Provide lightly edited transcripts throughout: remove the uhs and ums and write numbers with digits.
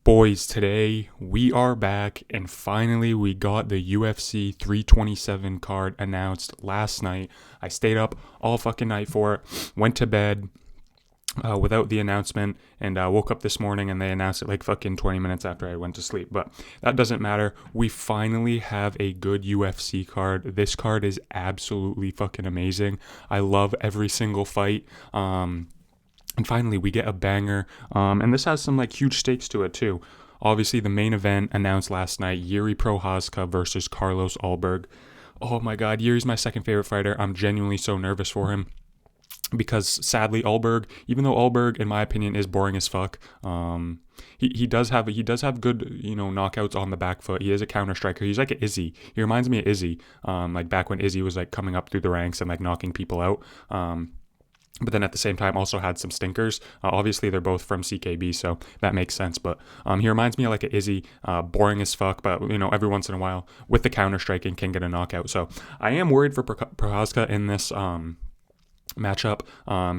Boys, today we are back and finally we got the UFC 327 card announced last night. I stayed up all fucking night for it, went to bed without the announcement, and woke up this morning and they announced it like fucking 20 minutes after I went to sleep. But that doesn't matter. We finally have a good UFC card. This card is absolutely fucking amazing. I love every single fight. And finally, we get a banger, and this has some like huge stakes to it too. Obviously, the main event announced last night: Yuri Prochazka versus Carlos Ulberg. Oh my God, Yuri's my second favorite fighter. I'm genuinely so nervous for him because sadly, Ulberg, even though Ulberg, in my opinion, is boring as fuck, he does have good knockouts on the back foot. He is a counter striker. He's like an Izzy. He reminds me of Izzy, like back when Izzy was like coming up through the ranks and like knocking people out. But then at the same time also had some stinkers. Obviously, they're both from CKB, so that makes sense. But he reminds me of like an Izzy, boring as fuck, but every once in a while with the counter striking can get a knockout. So I am worried for Prochazka in this matchup.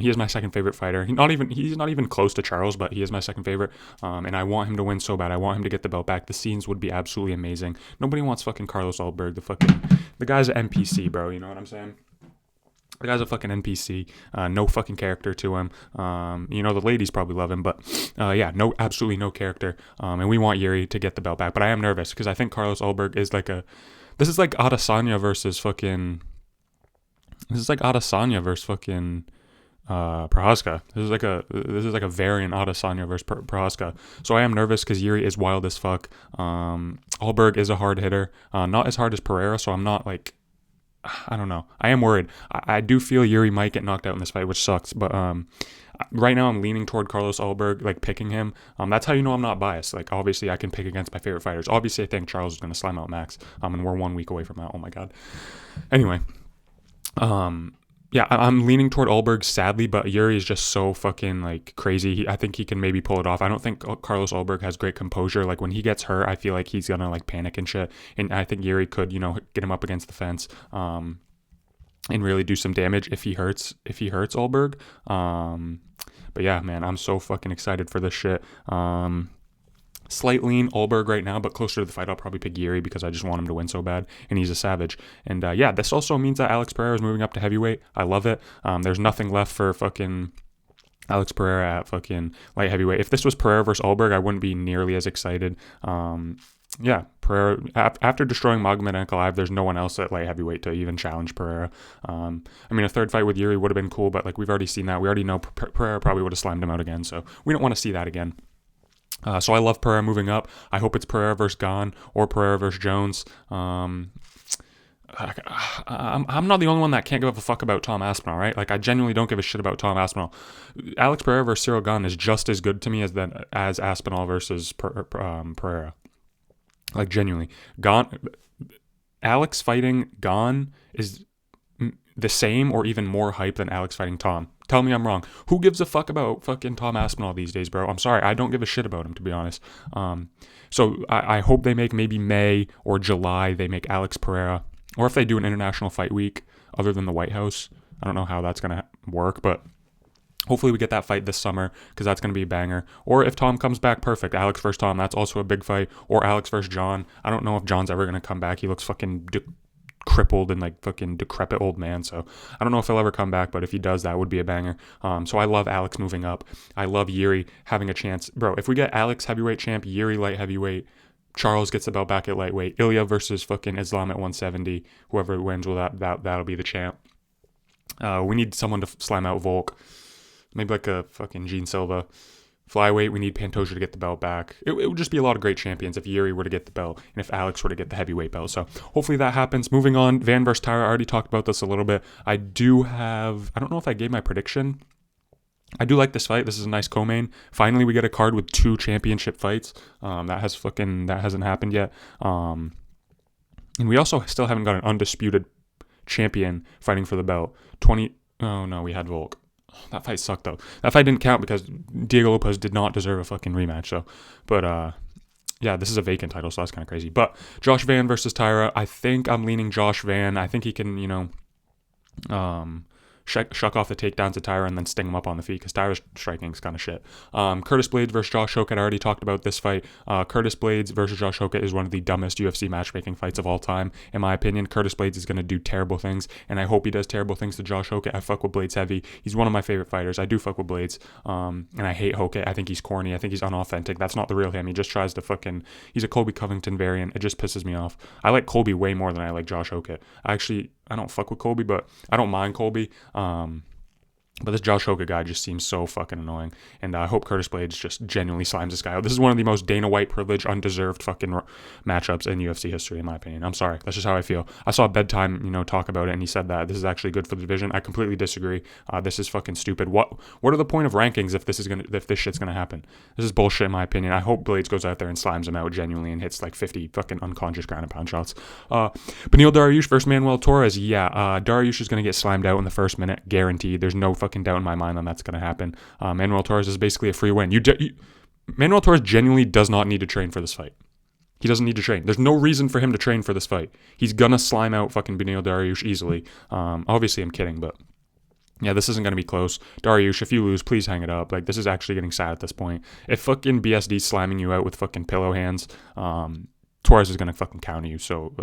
He is my second favorite fighter. He's not even close to Charles, but he is my second favorite. And I want him to win so bad. I want him to get the belt back. The scenes would be absolutely amazing. Nobody wants fucking Carlos Ulberg. The guy's an NPC, bro. You know what I'm saying? The guy's a fucking NPC, no fucking character to him. The ladies probably love him, but absolutely no character. And we want Yuri to get the belt back. But I am nervous because I think Carlos Ulberg is this is like Adesanya versus fucking Prochazka. This is like a variant Adesanya versus Prochazka. So I am nervous because Yuri is wild as fuck. Ulberg is a hard hitter, not as hard as Pereira. So I'm not like. I don't know. I am worried. I do feel Yuri might get knocked out in this fight, which sucks. But right now I'm leaning toward Carlos Ulberg, like picking him. That's how you know I'm not biased. Like obviously I can pick against my favorite fighters. Obviously I think Charles is going to slam out Max. And we're 1 week away from that. Oh my God. Anyway, I'm leaning toward Ulberg, sadly, but Yuri is just so fucking like crazy. I think he can maybe pull it off. I don't think Carlos Ulberg has great composure. Like when he gets hurt, I feel like he's gonna like panic and shit. And I think Yuri could, get him up against the fence, and really do some damage if he hurts Ulberg. But yeah, man, I'm so fucking excited for this shit. Slight lean Ulberg right now, but closer to the fight, I'll probably pick Yuri because I just want him to win so bad, and he's a savage. And this also means that Alex Pereira is moving up to heavyweight. I love it. There's nothing left for fucking Alex Pereira at fucking light heavyweight. If this was Pereira versus Ulberg, I wouldn't be nearly as excited. Pereira, after destroying Magomed Ankalaev, there's no one else at light heavyweight to even challenge Pereira. A third fight with Yuri would have been cool, but like we've already seen that. We already know Pereira probably would have slammed him out again, so we don't want to see that again. So I love Pereira moving up. I hope it's Pereira versus Gane or Pereira versus Jones. I'm not the only one that can't give a fuck about Tom Aspinall, right? Like I genuinely don't give a shit about Tom Aspinall. Alex Pereira versus Cyril Gane is just as good to me as Aspinall versus Pereira. Like genuinely, Alex fighting Gane is the same or even more hype than Alex fighting Tom. Tell me I'm wrong. Who gives a fuck about fucking Tom Aspinall these days, bro? I'm sorry. I don't give a shit about him, to be honest. So I hope they make maybe May or July, they make Alex Pereira. Or if they do an international fight week other than the White House. I don't know how that's going to work, but hopefully we get that fight this summer because that's going to be a banger. Or if Tom comes back, perfect. Alex versus Tom, that's also a big fight. Or Alex versus John. I don't know if John's ever going to come back. He looks fucking crippled and like fucking decrepit old man, so I don't know if he'll ever come back, but if he does, that would be a banger. So I love Alex moving up. I love Yuri having a chance, bro. If we get Alex heavyweight champ, Yuri light heavyweight, Charles gets the belt back at lightweight, Ilya versus fucking Islam at 170, whoever wins, well that'll be the champ. We need someone to slam out Volk, maybe like a fucking Gene Silva. Flyweight, we need Pantoja to get the belt back. It would just be a lot of great champions if Yuri were to get the belt and if Alex were to get the heavyweight belt. So hopefully that happens. Moving on, Van versus Tyra. I already talked about this a little bit. I don't know if I gave my prediction. I do like this fight. This is a nice co-main. Finally, we get a card with 2 championship fights. That hasn't happened yet. And we also still haven't got an undisputed champion fighting for the belt. Oh no, we had Volk. That fight sucked though. That fight didn't count because Diego Lopez did not deserve a fucking rematch. So, but this is a vacant title, so that's kind of crazy. But Josh Van versus Tyra. I think I'm leaning Josh Van. I think he can, shuck off the takedowns to Tyra and then sting him up on the feet because Tyra's striking is kind of shit. Curtis Blades versus Josh Hokett. I already talked about this fight. Curtis Blades versus Josh Hokett is one of the dumbest UFC matchmaking fights of all time, in my opinion. Curtis Blades is going to do terrible things, and I hope he does terrible things to Josh Hokett. I fuck with Blades heavy. He's one of my favorite fighters. I do fuck with Blades, and I hate Hokett. I think he's corny. I think he's unauthentic. That's not the real him. He just tries to fucking... He's a Colby Covington variant. It just pisses me off. I like Colby way more than I like Josh Hokett. I don't fuck with Colby, but I don't mind Colby. But this Josh Hokett guy just seems so fucking annoying. And I hope Curtis Blades just genuinely slimes this guy out. This is one of the most Dana White privileged, undeserved fucking matchups in UFC history, in my opinion. I'm sorry. That's just how I feel. I saw Bedtime, talk about it, and he said that this is actually good for the division. I completely disagree. This is fucking stupid. What are the point of rankings if this shit's gonna happen? This is bullshit, in my opinion. I hope Blades goes out there and slimes him out genuinely and hits like 50 fucking unconscious ground and pound shots. Beneil Dariush versus Manuel Torres. Yeah, Dariush is gonna get slimed out in the first minute, guaranteed. There's no fucking doubt in my mind that that's going to happen. Manuel Torres is basically a free win. Manuel Torres genuinely does not need to train for this fight. He doesn't need to train. There's no reason for him to train for this fight. He's going to slime out fucking Beneil Dariush easily. Obviously, I'm kidding, but yeah, this isn't going to be close. Dariush, if you lose, please hang it up. Like, this is actually getting sad at this point. If fucking BSD's slamming you out with fucking pillow hands, Torres is going to fucking counter you. So,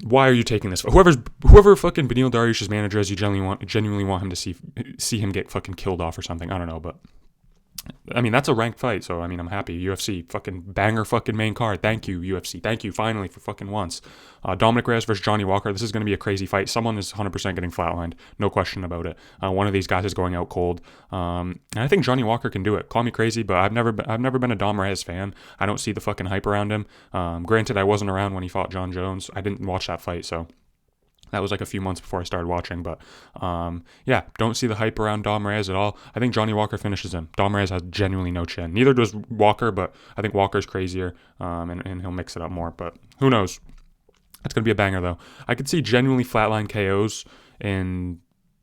why are you taking this? Whoever fucking Beneil Dariush's manager is, you genuinely want him to see him get fucking killed off or something. I don't know, but I mean, that's a ranked fight, so I mean, I'm happy. UFC, fucking banger fucking main card. Thank you, UFC. Thank you, finally, for fucking once. Dominic Reyes versus Johnny Walker. This is going to be a crazy fight. Someone is 100% getting flatlined. No question about it. One of these guys is going out cold. And I think Johnny Walker can do it. Call me crazy, but I've never been a Dom Reyes fan. I don't see the fucking hype around him. Granted, I wasn't around when he fought John Jones. I didn't watch that fight, so... That was like a few months before I started watching, but yeah, don't see the hype around Dom Reyes at all. I think Johnny Walker finishes him. Dom Reyes has genuinely no chin. Neither does Walker, but I think Walker's crazier, and he'll mix it up more, but who knows? It's going to be a banger, though. I could see genuinely flatline KOs in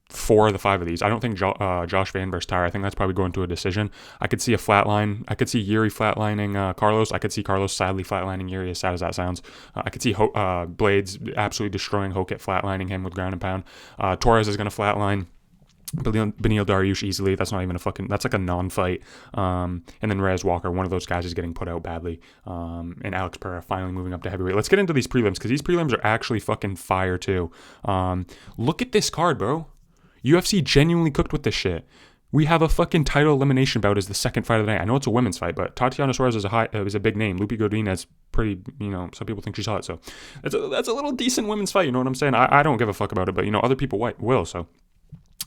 4 of the 5 of these. I don't think Josh Van versus Tyra. I think that's probably going to a decision. I could see a flatline. I could see Yuri flatlining Carlos. I could see Carlos sadly flatlining Yuri, as sad as that sounds. I could see Blades absolutely destroying Hokett, flatlining him with ground and pound. Torres is going to flatline Beneil Dariush easily. That's not even that's like a non-fight. And then Reyes Walker, one of those guys is getting put out badly. And Alex Pereira finally moving up to heavyweight. Let's get into these prelims, because these prelims are actually fucking fire too. Look at this card, bro. UFC genuinely cooked with this shit. We have a fucking title elimination bout as the second fight of the night. I know it's a women's fight, but Tatiana Suarez is a big name. Lupi Godinez, pretty, some people think she's hot, so that's a little decent women's fight. You know what I'm saying? I don't give a fuck about it, but other people will. So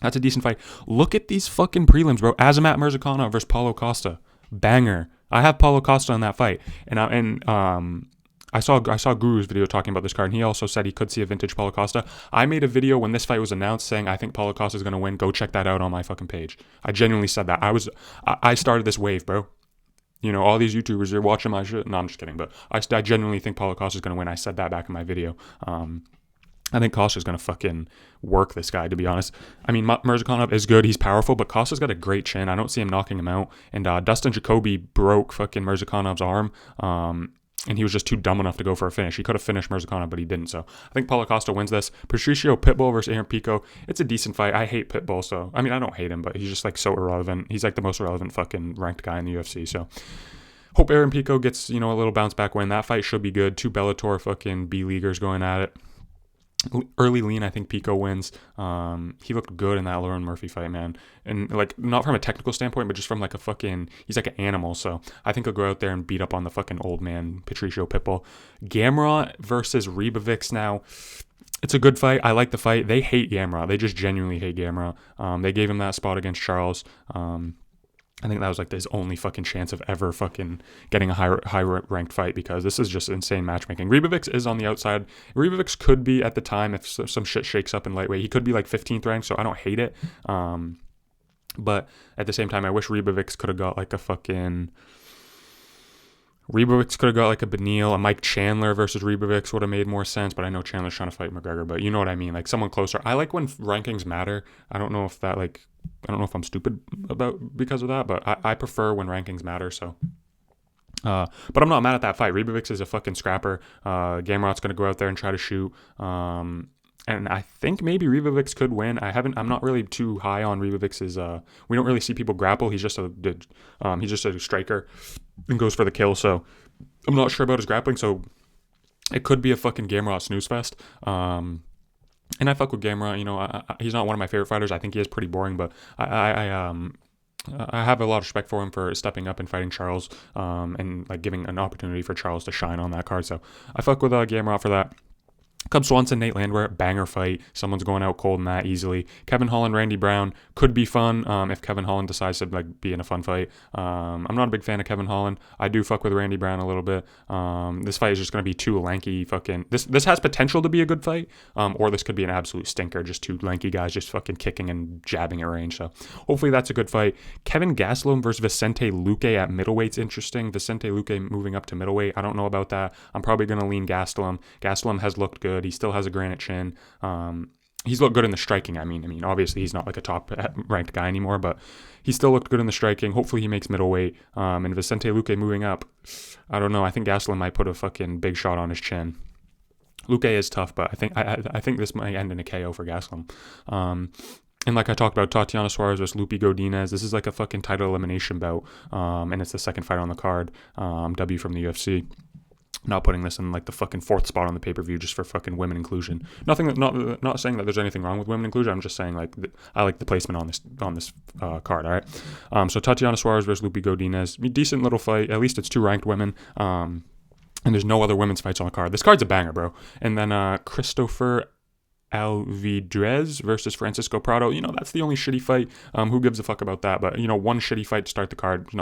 that's a decent fight. Look at these fucking prelims, bro. Azamat Murzakanov versus Paulo Costa, banger. I have Paulo Costa in that fight, and I saw Guru's video talking about this card, and he also said he could see a vintage Paulo Costa. I made a video when this fight was announced saying I think Paulo Costa is going to win. Go check that out on my fucking page. I genuinely said that. I started this wave, bro. All these YouTubers are watching my shit. No, I'm just kidding, but I genuinely think Paulo Costa is going to win. I said that back in my video. I think Costa's going to fucking work this guy, to be honest. I mean, Murzakanov is good. He's powerful, but Costa's got a great chin. I don't see him knocking him out. And Dustin Jacoby broke fucking Murzakonov's arm. And he was just too dumb enough to go for a finish. He could have finished Murzakanov, but he didn't. So I think Paulo Costa wins this. Patricio Pitbull versus Aaron Pico. It's a decent fight. I hate Pitbull, so I mean, I don't hate him, but he's just like so irrelevant. He's like the most irrelevant fucking ranked guy in the UFC. So hope Aaron Pico gets a little bounce back win. That fight should be good. 2 Bellator fucking B-leaguers going at it. Early lean, I think Pico wins. He looked good in that Lauren Murphy fight, man. And like, not from a technical standpoint, but just from like he's like an animal. So I think he'll go out there and beat up on the fucking old man, Patricio Pitbull. Gamrot versus Ribovics now. It's a good fight. I like the fight. They hate Gamrot. They just genuinely hate Gamrot. They gave him that spot against Charles. I think that was like his only fucking chance of ever fucking getting a high ranked fight, because this is just insane matchmaking. Ribovics is on the outside. Ribovics could be, at the time, if some shit shakes up in lightweight, he could be like 15th ranked, so I don't hate it. But at the same time, I wish Ribovics could have got like a fucking... Ribovics could have got like a Beneil, a Mike Chandler versus Ribovics would have made more sense, but I know Chandler's trying to fight McGregor, but you know what I mean, like someone closer. I like when rankings matter. I don't know if I'm stupid because of that, but I prefer when rankings matter, so. But I'm not mad at that fight. Ribovics is a fucking scrapper. Gamrot's going to go out there and try to shoot. And I think maybe Rivovix could win. I'm not really too high on Rivovix's. We don't really see people grapple. He's just a striker and goes for the kill. So I'm not sure about his grappling. So it could be a fucking Gamrot snooze fest. And I fuck with Gamrot. He's not one of my favorite fighters. I think he is pretty boring, but I have a lot of respect for him for stepping up and fighting Charles, and like giving an opportunity for Charles to shine on that card. So I fuck with Gamrot for that. Cub Swanson, Nate Landwehr, banger fight. Someone's going out cold in that easily. Kevin Holland, Randy Brown could be fun if Kevin Holland decides to like be in a fun fight. I'm not a big fan of Kevin Holland. I do fuck with Randy Brown a little bit. This fight is just going to be two lanky fucking... This has potential to be a good fight, or this could be an absolute stinker. Just two lanky guys just fucking kicking and jabbing at range. So hopefully that's a good fight. Kevin Gastelum versus Vicente Luque at middleweight's interesting. Vicente Luque moving up to middleweight. I don't know about that. I'm probably going to lean Gastelum. Gastelum has looked good. He still has a granite chin. He's looked good in the striking. I mean, obviously he's not like a top ranked guy anymore, but he still looked good in the striking. Hopefully he makes middleweight. And Vicente Luque moving up, I don't know. I think Gastelum might put a fucking big shot on his chin. Luque is tough, but I think this might end in a KO for Gastelum. And like I talked about, Tatiana Suarez versus Lupi Godinez. This is like a fucking title elimination bout, and it's the second fight on the card. W from the UFC. Not putting this in like the fucking fourth spot on the pay-per-view just for fucking women inclusion. Not saying that there's anything wrong with women inclusion. I'm just saying like I like the placement on this card. All right. So Tatiana Suarez versus Lupi Godinez, decent little fight. At least it's two ranked women. And there's no other women's fights on the card. This card's a banger, bro. And then Christopher Alvidrez versus Francisco Prado. That's the only shitty fight. Who gives a fuck about that? But one shitty fight to start the card. I'm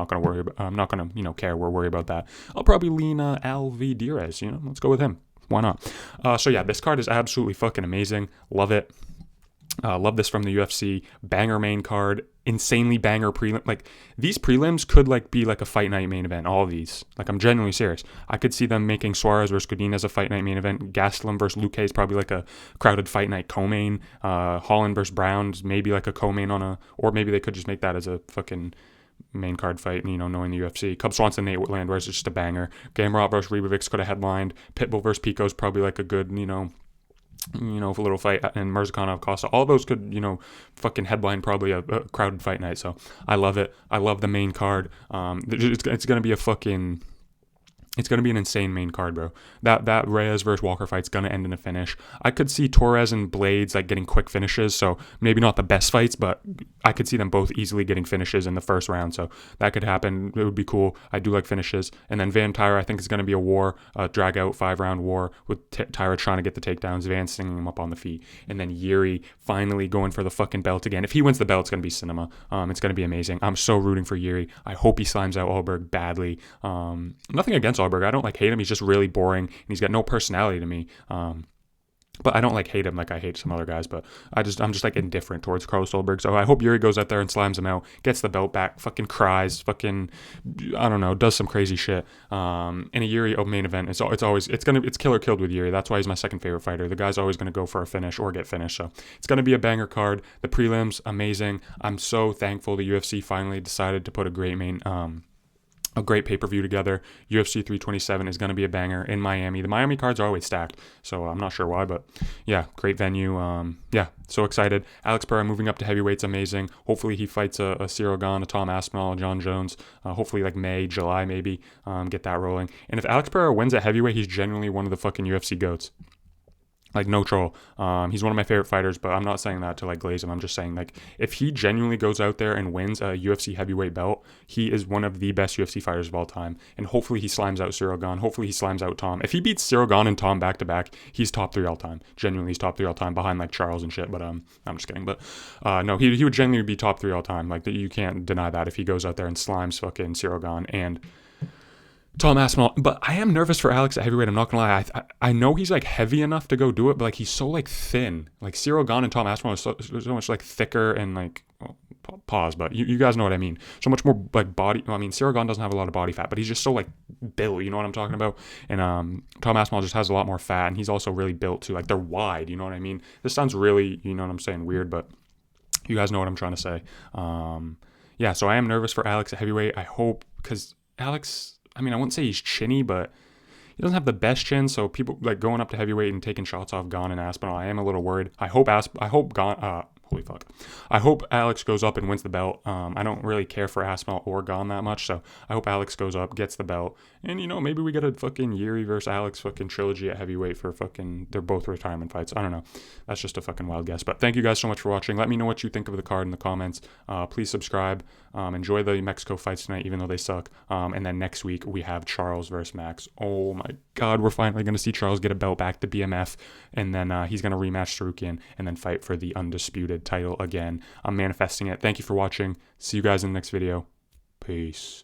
not gonna care. We're worried about that. I'll probably lean Alvidrez. Let's go with him. Why not? So yeah, this card is absolutely fucking amazing. Love it. Love this from the UFC. Banger main card. Insanely banger prelim. Like these prelims could like be like a fight night main event. All of these. Like I'm genuinely serious. I could see them making Suarez versus Godinez a fight night main event. Gastelum versus Luque is probably like a crowded fight night co-main. Holland versus Brown is maybe like a co-main or maybe they could just make that as a fucking main card fight, knowing the UFC. Cub Swanson, Nate Landwehr is just a banger. Gamrot versus Rivovix could have headlined. Pitbull versus Pico is probably like a good, a little fight, and Mirzakhanov Costa. All those could, fucking headline probably a crowded fight night. So I love it. I love the main card. It's gonna be it's going to be an insane main card, bro. That Reyes versus Walker fight's going to end in a finish. I could see Torres and Blades like getting quick finishes, so maybe not the best fights, but I could see them both easily getting finishes in the first round, so that could happen. It would be cool. I do like finishes. And then Van Tyra, I think, is going to be a war, drag-out 5-round war with Tyra trying to get the takedowns, Van stinging him up on the feet. And then Yuri finally going for the fucking belt again. If he wins the belt, it's going to be cinema. It's going to be amazing. I'm so rooting for Yuri. I hope he slimes out Alberg badly. Nothing against Alberg. I don't like hate him. He's just really boring and he's got no personality to me. But I don't like hate him like I hate some other guys, but I'm just like indifferent towards Carlos Solberg. So I hope Yuri goes out there and slams him out, gets the belt back, fucking cries, fucking, I don't know, does some crazy shit. In a Yuri main event, it's killer killed with Yuri. That's why he's my second favorite fighter. The guy's always going to go for a finish or get finished. So it's going to be a banger card. The prelims, amazing. I'm so thankful the UFC finally decided to put a great pay-per-view together. UFC 327 is going to be a banger in Miami. The Miami cards are always stacked, so I'm not sure why, but yeah, great venue. So excited. Alex Pereira moving up to heavyweight's amazing. Hopefully he fights a Cyril Gane, a Tom Aspinall, a John Jones. Hopefully like May, July maybe, get that rolling. And if Alex Pereira wins at heavyweight, he's genuinely one of the fucking UFC GOATs. Like, no troll. He's one of my favorite fighters, but I'm not saying that to like glaze him. I'm just saying like if he genuinely goes out there and wins a UFC heavyweight belt, he is one of the best UFC fighters of all time. And hopefully he slimes out Cyril Gane. Hopefully he slimes out Tom. If he beats Cyril Gane and Tom back to back, he's top 3 all time. Genuinely, he's top 3 all time behind like Charles and shit. But I'm just kidding. But no, he would genuinely be top 3 all time. Like you can't deny that if he goes out there and slimes fucking Cyril Gane and Tom Aspinall. But I am nervous for Alex at heavyweight. I'm not gonna lie. I know he's like heavy enough to go do it, but like he's so like thin. Like Cyril Gane and Tom Aspinall are so much like thicker and like pause. But you guys know what I mean. So much more like body. I mean, Cyril Gane doesn't have a lot of body fat, but he's just so like built. You know what I'm talking about? And Tom Aspinall just has a lot more fat, and he's also really built too. Like they're wide. You know what I mean? This sounds really, you know what I'm saying, weird, but you guys know what I'm trying to say. Yeah. So I am nervous for Alex at heavyweight. I hope because Alex. I mean, I wouldn't say he's chinny, but he doesn't have the best chin, so people like going up to heavyweight and taking shots off Gon and Aspinall. I am a little worried. I hope Gon. Holy fuck. I hope Alex goes up and wins the belt. I don't really care for Aspinall or Gon that much, so I hope Alex goes up, gets the belt, and maybe we get a fucking Yuri versus Alex fucking trilogy at heavyweight for fucking. They're both retirement fights. I don't know. That's just a fucking wild guess. But thank you guys so much for watching. Let me know what you think of the card in the comments. Please subscribe. Enjoy the Mexico fights tonight, even though they suck. And then next week we have Charles versus Max. Oh my God, we're finally gonna see Charles get a belt back to BMF, and then he's gonna rematch Sarukian and then fight for the undisputed title again. I'm manifesting it. Thank you for watching. See you guys in the next video. Peace.